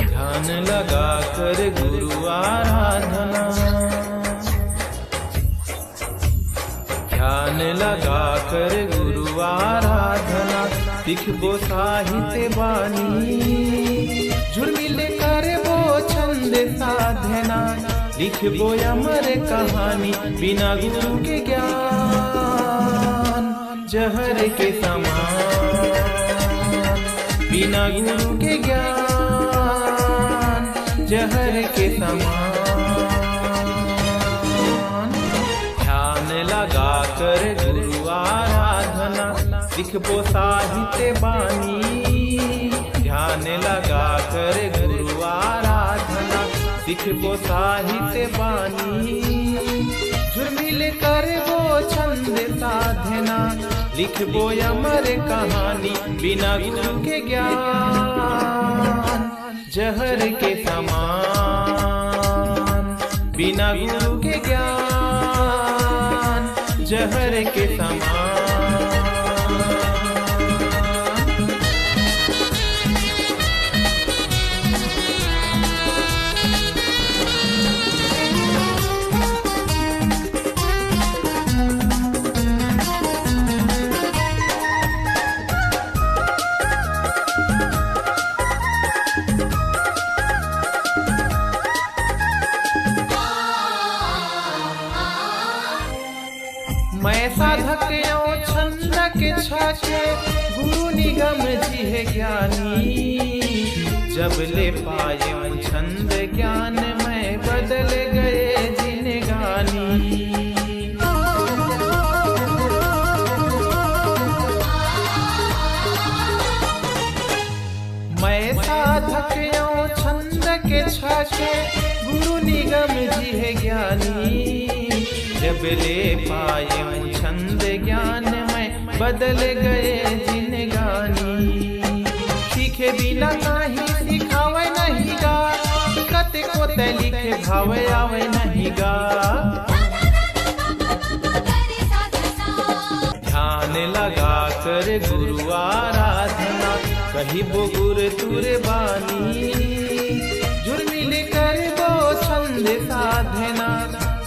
ध्यान लगा कर गुरु आराधना, ध्यान लगा कर गुरु आराधना, लिखबो साहित्य बानी, झुर्मिल कर वो छंद साधना, लिखबो अमर कहानी, बिना गुरु के ज्ञान जहर के समान, बिना गुरु के ज्ञान जहर के समान। ध्यान लगा कर गुरु आराधना, लिखबो साहित्य बानी, ध्यान लगा कर गुरु आराधना, लिखबो साहित्य बानी, झुर्मिल कर वो छंद साधना, लिखबो अमर कहानी, बिना गुरु के ज्ञान जहर के समान, बिना गुरु के ज्ञान जहर के समान। मैं साधक छंद के छाछे, गुरु निगम जी है ज्ञानी, जब ले पाए छंद ज्ञान में बदल गए जिनगानी। मैं साधक छंद के छाछे, गुरु निगम जी है ज्ञानी, जब ले पाए छंद ज्ञान में बदल गए जिनगानी। सीखे बिना नहीं सिखावे नहीं गा, कते को ते लिखे भावे आवे नहीं गा। ध्यान लगा कर गुरु आराधना, कहिबो गुर तुर बानी, झुर्मिल कर वो छंद साधना,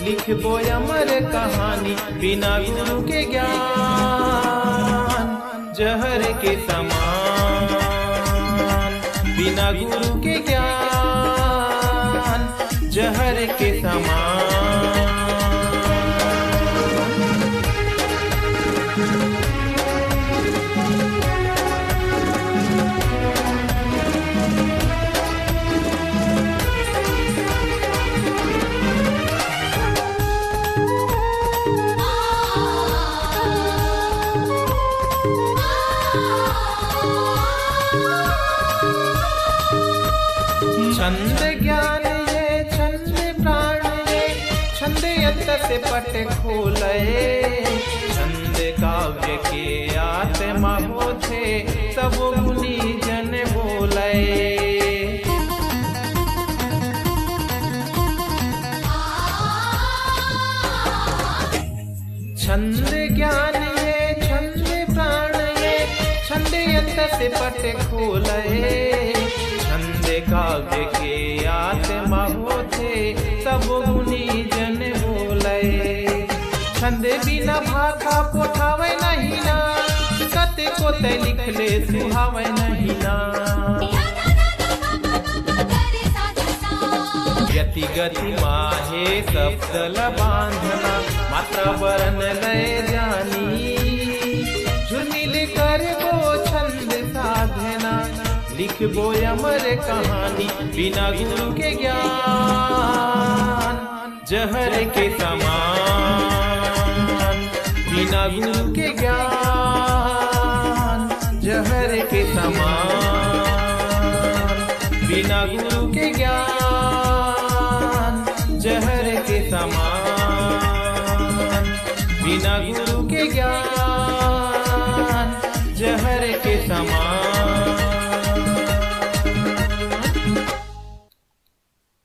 लिखबो अमर कहानी, बिना गुरु के ज्ञान जहर के समान, बिना गुरु के ज्ञान जहर के समान। छंद ज्ञान ये छंद प्राण ये, छंद यंत्र से पट खोले, छंद काव्य के आत्मा होते, सब मुनि जन बोले। छंद ज्ञान ये छंद प्राण ये, छंद यंत्र से पट खोले, छंद काव्य के आत्मा होते, सब मुनि जन बोले। छंद बिना भाखा पोठावे नहीं ना, कते को ते लिख ले सुहावे नहीं ना। यति गति माहे सप्तल बांधना, मात्रा वरण लय जानी, झुर्मिल कर वो छंद साधना, लिखबो अमर कहानी, बिना गुरु के ज्ञान जहर के समान, बिना गुरु के ज्ञान जहर के समान, बिना गुरु के ज्ञान जहर के समान, बिना गुरु